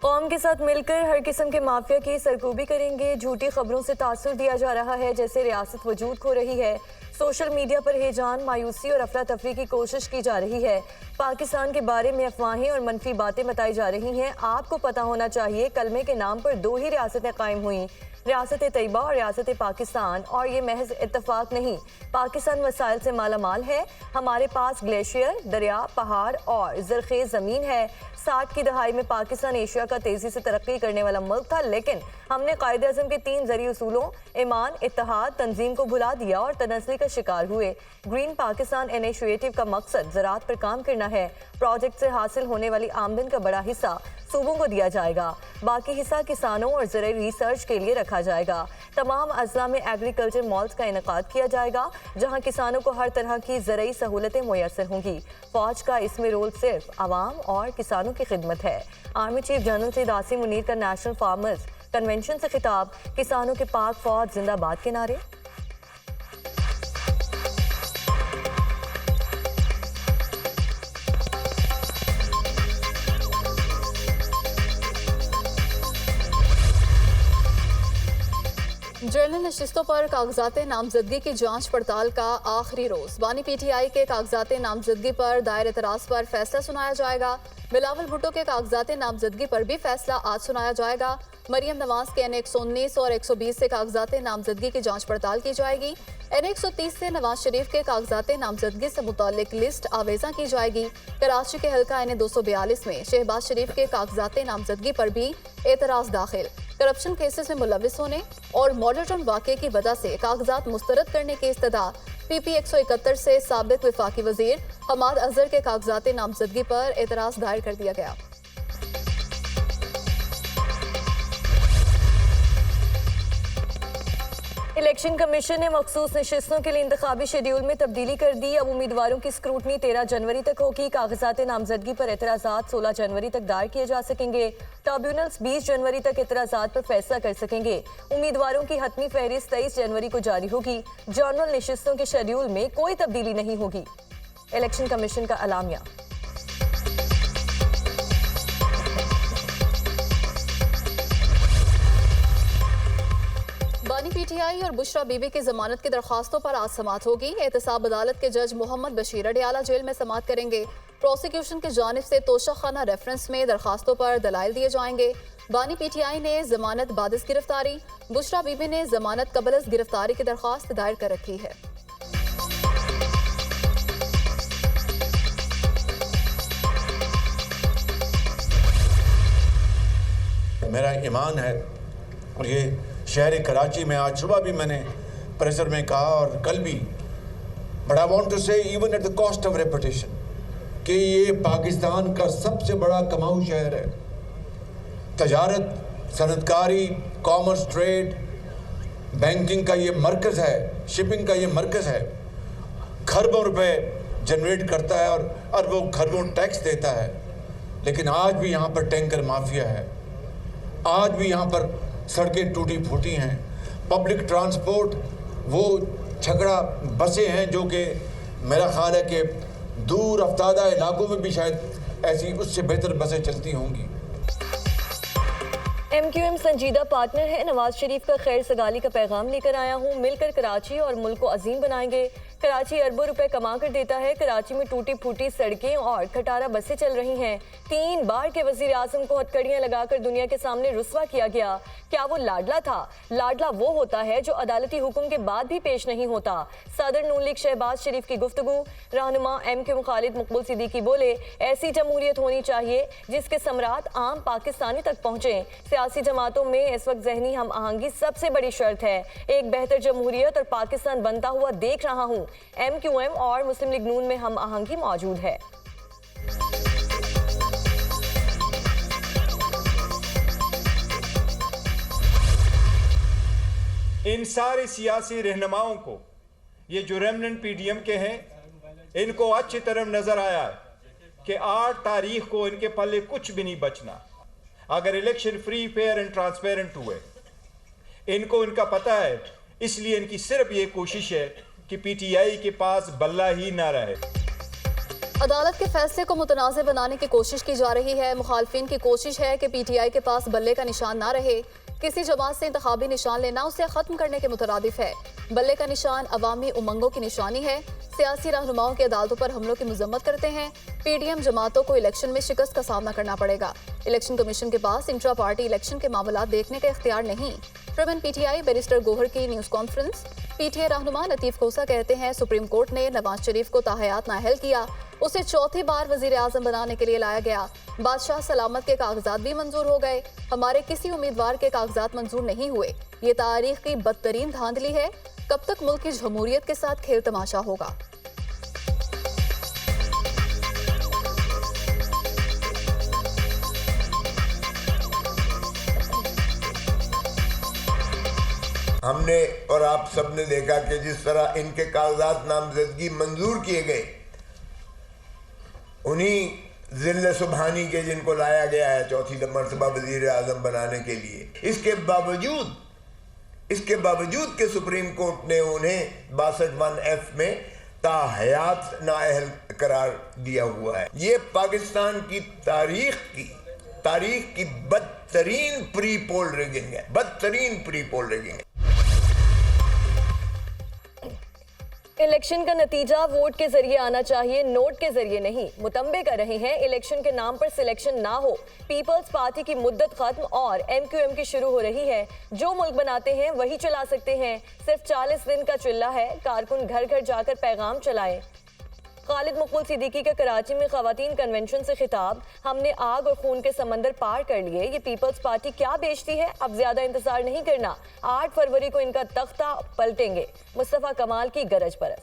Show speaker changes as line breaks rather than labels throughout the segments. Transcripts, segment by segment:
कौम के साथ मिलकर हर किस्म के माफिया की सरकूबी करेंगे। झूठी खबरों से तासुर दिया जा रहा है जैसे रियासत वजूद खो रही है। सोशल मीडिया पर हेजान, मायूसी और अफरा तफरी की कोशिश की जा रही है। पाकिस्तान के बारे में अफवाहें और मनफी बातें बताई जा रही हैं। आपको पता होना चाहिए कलमे के नाम पर दो ही रियासतें कायम हुई, रियासत तैयबा और रियासत पाकिस्तान, और ये महज इत्तफाक नहीं। पाकिस्तान वसाइल से मालामाल है। हमारे पास ग्लेशियर, दरिया, पहाड़ और ज़रख़ेज़ ज़मीन है। 60 की दहाई में पाकिस्तान एशिया का तेज़ी से तरक्की करने वाला मुल्क था, लेकिन हमने कायदे-आज़म के 3 ज़रूरी उसूलों ईमान, इत्तेहाद, तंजीम को भुला दिया और तनस्ली का शिकार हुए। ग्रीन पाकिस्तान इनिशिएटिव का मकसद ज़राअत पर काम करना है। प्रोजेक्ट से हासिल होने वाली आमदन का बड़ा हिस्सा सूबों को दिया जाएगा, बाकी हिस्सा किसानों और ज़रूरी रिसर्च के लिए रखा जाएगा। तमाम अज़ला में एग्रीकल्चर मॉल्स का इनेकाद किया जाएगा जहां किसानों को हर तरह की ज़रूरी सहूलतें मुयस्सर होंगी। फौज का इसमें रोल सिर्फ आवाम और किसानों की खिदमत है। Army chief general Syed Asim Munir का नेशनल फार्मर्स कन्वेंशन से खिताब, किसानों के पाक फौज जिंदाबाद के नारे।
जनरल नशिस्तों पर कागजात नामजदगी की जांच पड़ताल का आखिरी रोज। बानी पीटीआई के कागजात नामजदगी पर दायर एतराज पर फैसला सुनाया जाएगा। बिलावल भुट्टो के कागजात नामजदगी पर भी फैसला आज सुनाया जाएगा। मरियम नवाज के N119 और 120 से कागजात नामजदगी की जांच पड़ताल की जाएगी। N130 से नवाज शरीफ के कागजात नामजदगी से मुताल्लिक लिस्ट आवेजा की जाएगी। कराची के हल्का N242 में शहबाज शरीफ के कागजात नामजदगी पर भी एतराज दाखिल। करप्शन केसेस में मुलविस होने और मॉडल टाउन वाक़े की वजह से कागजात मुस्तरद करने की इस्तदा। PP 171 से साबिक वफाकी वजीर हमाद अजहर के कागजात नामजदगी पर एतराज दायर कर दिया गया।
इलेक्शन कमीशन ने मखसूस नशिस्तों के लिए इंतखाबी शेड्यूल में तब्दीली कर दी। अब उम्मीदवारों की स्क्रूटनी 13 जनवरी तक होगी। कागजात नामजदगी पर एतराज़ात 16 जनवरी तक दायर किए जा सकेंगे। ट्रिब्यूनल्स 20 जनवरी तक एतराज़ात पर फैसला कर सकेंगे। उम्मीदवारों की हतमी फहरिस्त 23 जनवरी को जारी होगी। जनरल नशिस्तों के शेड्यूल में कोई तब्दीली नहीं होगी। इलेक्शन कमीशन का अलामिया।
बानी पीटीआई और बुशरा बीबी की जमानत की दरखास्तों पर आज समाअत होगी। एहतसाब अदालत के जज मोहम्मद बशीर अडियाला जेल में समाअत करेंगे। प्रोसिक्यूशन की जानिब से तोशाखाना रेफरेंस में दरखास्तों पर दलाइल दिए जाएंगे। बानी पीटीआई ने जमानत बादिस गिरफ्तारी, बुशरा बीबी ने जमानत कबलस गिरफ्तारी की दरखास्त दायर कर रखी है।
मेरा ईमान है और ये शहर कराची में आज सुबह भी मैंने प्रेशर में कहा और कल भी, बट आई वांट टू से even at the cost of reputation कि ये पाकिस्तान का सबसे बड़ा कमाऊ शहर है। तजारत, सनतकारी, कॉमर्स, ट्रेड, बैंकिंग का ये मरकज़ है, शिपिंग का ये मरकज़ है। खरबों रुपए जनरेट करता है और अरबों खरबों टैक्स देता है। लेकिन आज भी यहाँ पर टैंकर माफिया है, आज भी यहाँ पर सड़कें टूटी फूटी हैं। पब्लिक ट्रांसपोर्ट वो छकड़ा बसें हैं जो कि मेरा ख्याल है कि दूर अफ्तादा इलाकों में भी शायद ऐसी उससे बेहतर बसें चलती होंगी।
MQM संजीदा पार्टनर है। नवाज शरीफ का खैर सगाली का पैगाम लेकर आया हूँ। मिलकर कराची और मुल्क को अजीम बनाएंगे। कराची अरबों रुपए कमा कर देता है। कराची में टूटी फूटी सड़कें और खटारा बसें चल रही हैं। 3 बार के वजीर आजम को हथकड़ियां लगाकर दुनिया के सामने रुस्वा किया गया। क्या वो लाडला था? लाडला वो होता है जो अदालती हुक्म के बाद भी पेश नहीं होता। सदर नून लीग शहबाज शरीफ की गुफ्तगू। रहनुमा MQM खालिद मकबूल सिद्दीकी बोले, ऐसी जमहूरियत होनी चाहिए जिसके समरात आम पाकिस्तानी तक पहुँचे। सियासी जमातों में इस वक्त जहनी हम आहंगी सबसे बड़ी शर्त है। एक बेहतर जमहूरियत और पाकिस्तान बनता हुआ देख रहा हूँ। MQM और मुस्लिम लीग नून में हम आहंगी मौजूद है।
इन सारे सियासी रहनुमाओं को, ये जो रेमनेंट PDM के हैं, इनको अच्छी तरह नजर आया है कि 8 तारीख को इनके पल्ले कुछ भी नहीं बचना अगर election free, fair and transparent हुए। इनको इनका पता है, इसलिए इनकी सिर्फ ये कोशिश है कि PTI के पास बल्ला ही ना रहे।
अदालत के फैसले को मुतनाज़ बनाने की कोशिश की जा रही है। मुखालफिन की कोशिश है कि PTI के पास बल्ले का निशान ना रहे। किसी जमात से इंतखाबी निशान लेना उसे खत्म करने के मुतरादिफ है। बल्ले का निशान अवामी उमंगों की निशानी है। सियासी रहनुमाओं की अदालतों पर हमलों की मजम्मत करते हैं। PDM जमातों को इलेक्शन में शिकस्त का सामना करना पड़ेगा। इलेक्शन कमीशन के पास इंट्रा पार्टी इलेक्शन के मामलात देखने का इख्तियार नहीं। चेयरमैन PTI बैरिस्टर गोहर की न्यूज़ कॉन्फ्रेंस। PTI रहनुमा लतीफ खोसा कहते हैं सुप्रीम कोर्ट ने नवाज शरीफ को ताहयात नाअहल किया, उसे चौथी बार वजीर आजम बनाने के लिए लाया गया। बादशाह सलामत के कागजात भी मंजूर हो गए, हमारे किसी उम्मीदवार के कागजात मंजूर नहीं हुए। ये तारीख की बदतरीन धांधली है। कब तक मुल्क की जमहूरियत के साथ खेल तमाशा होगा।
हमने और आप सबने देखा कि जिस तरह इनके कागजात नामजदगी मंजूर किए गए, उन्हीं जिले सुबहानी के जिनको लाया गया है चौथी मरतबा वजीर आजम बनाने के लिए, इसके बावजूद के सुप्रीम कोर्ट ने उन्हें 62(1)(f) में ताहयात नाअहल करार दिया हुआ है। ये पाकिस्तान की तारीख की बदतरीन प्री पोल रिगिंग है, बदतरीन प्री पोल रिगिंग है।
इलेक्शन का नतीजा वोट के जरिए आना चाहिए, नोट के जरिए नहीं। मुतंबे कर रहे हैं इलेक्शन के नाम पर सिलेक्शन ना हो। पीपल्स पार्टी की मुद्दत खत्म और MQM की शुरू हो रही है। जो मुल्क बनाते हैं वही चला सकते हैं। सिर्फ 40 दिन का चिल्ला है, कारकुन घर घर जाकर पैगाम चलाएं। खालिद मुकुल सिद्दीकी का कराची में खवातीन कन्वेंशन से खिताब। हमने आग और खून के समंदर पार कर लिए। ये पीपल्स पार्टी क्या बेचती है, अब ज्यादा इंतजार नहीं करना। 8 फरवरी को इनका तख्ता पलटेंगे। मुस्तफा कमाल की गरज परस।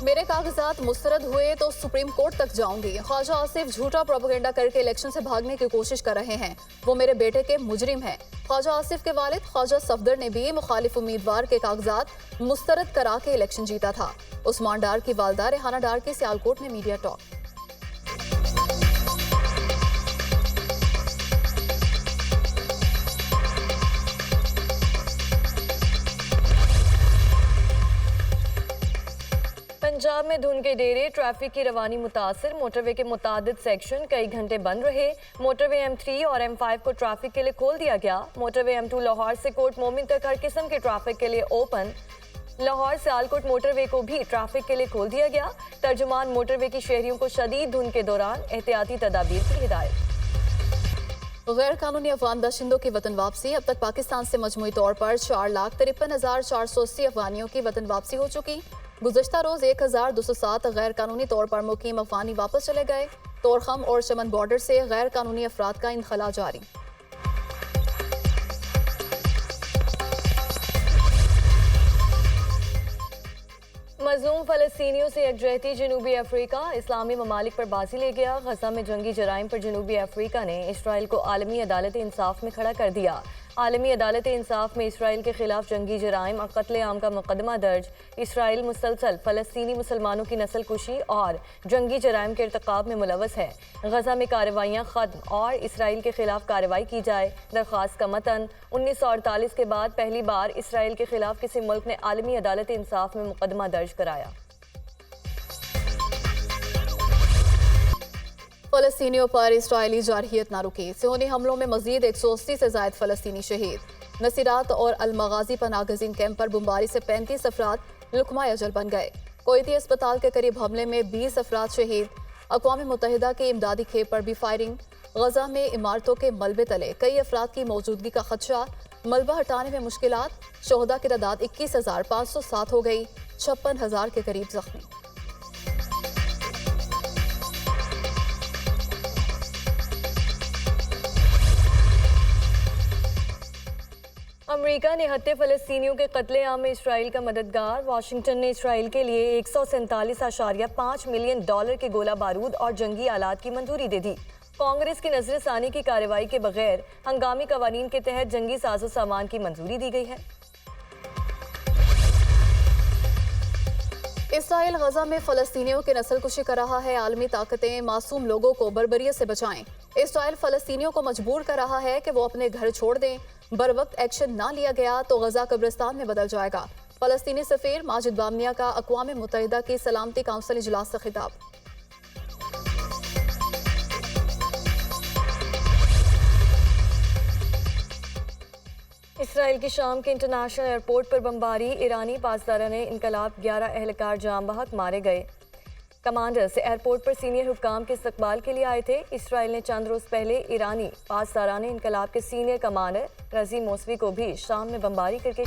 मेरे कागजात मुस्तरद हुए तो सुप्रीम कोर्ट तक जाऊंगी। ख्वाजा आसिफ झूठा प्रोपेगेंडा करके इलेक्शन से भागने की कोशिश कर रहे हैं। वो मेरे बेटे के मुजरिम हैं। ख्वाजा आसिफ के वालिद ख्वाजा सफदर ने भी मुखालिफ उम्मीदवार के कागजात मुस्तरद करा के इलेक्शन जीता था। उस्मान डार की वालदा रेहाना डार की सियालकोट में मीडिया टॉक।
पंजाब में धुंध के डेरे, ट्रैफिक की रवानी मुतासर। मोटरवे के मुतादिद सेक्शन कई घंटे बंद रहे। मोटरवे M3 और M5 को ट्रैफिक के लिए खोल दिया गया। मोटरवे M2 लाहौर से कोट मोमिन तक हर किस्म के ट्रैफिक के लिए ओपन। लाहौर सियालकोट मोटरवे को भी ट्रैफिक के लिए खोल दिया गया। तर्जुमान मोटरवे की शहरियों को शदीद धुंध के दौरान एहतियाती तदाबीर की हिदायत।
गैर कानूनी अफगान दशिंदों की वतन वापसी। अब तक पाकिस्तान से मजमूई तौर पर 4,53,480 अफगानियों की वतन वापसी हो चुकी। गुज़श्ता रोज 1,207 गैर कानूनी तौर पर मुकीम अफगानी वापस चले गए। तोरखम और चमन बॉर्डर से गैर कानूनी अफराद का इनखला जारी।
मज़लूम फ़लस्तीनियों से यकजहती। जनूबी अफ्रीका इस्लामी ममालिक पर बाजी ले गया। गजा में जंगी जराइम पर जनूबी अफ्रीका ने इसराइल को आलमी अदालत इंसाफ में खड़ा कर दिया। आलमी अदालत इंसाफ में इसराइल के खिलाफ जंगी जराइम और कत्ले आम का मुकदमा दर्ज। इसराइल मुसलसल फ़लस्तीनी मुसलमानों की नस्ल कुशी और जंगी जराइम के इर्तिकाब में मुलवस है। गजा में कार्रवाइयाँ ख़त्म और इसराइल के खिलाफ कार्रवाई की जाए। दरख्वास्त का मतन 1948 के बाद पहली बार इसराइल के खिलाफ किसी मुल्क ने आलमी अदालत इंसाफ में मुकदमा दर्ज कराया।
फ़लस्तीनियों पर इसराइली जारहियत ना रुकी। सियोनी हमलों में मजीद 180 से ज़ायद फ़लस्तीनी शहीद। नसीरात और अलमगाजी पनागज़ीन कैंप पर बमबारी से 35 अफराद लुकमाए अजल बन गए। कोयती अस्पताल के करीब हमले में 20 अफराद शहीद। अक़वाम मुत्तहिदा के इमदादी खेप पर भी फायरिंग। गजा में इमारतों के मलबे तले कई अफराद की मौजूदगी का खदशा। मलबा हटाने में मुश्किलात। शोहदा की तादाद 21,507 हो गई। 56,000 के करीब जख्मी।
अमेरिका ने हत्या फ़लस्तीनियों के कत्लेआम में इसराइल का मददगार। वाशिंगटन ने इसराइल के लिए 147.5 मिलियन डॉलर के गोला बारूद और जंगी आलात की मंजूरी दे दी। कांग्रेस की नजरसानी की कार्रवाई के बगैर हंगामी कवानीन के तहत जंगी साजो सामान की मंजूरी दी गई है।
इसराइल गजा में फ़लस्तीनियों की नस्ल कुशी कर रहा है। आलमी ताकतें मासूम लोगों को बर्बरियत से बचाएं। इसराइल फ़लस्तीनियों को मजबूर कर रहा है कि वो अपने घर छोड़ दें। बर वक्त एक्शन ना लिया गया तो गजा कब्रिस्तान में बदल जाएगा। फलस्तीनी सफीर माजिद बामनिया का अक़वाम मुत्तहिदा की सलामती काउंसिल इजलास से खिताब।
इसराइल की शाम के इंटरनेशनल एयरपोर्ट पर बमबारी, ईरानी पासदाराने इनकलाब, 11 एहलकार जाम बहक मारे गए। कमांडर्स एयरपोर्ट पर सीनियर हुक्काम के इस्तकबाल के लिए आए थे। इसराइल ने चंद रोज पहले ईरानी पासदाराने इनकलाब के सीनियर कमांडर रजी मोसवी को भी शाम में बमबारी करके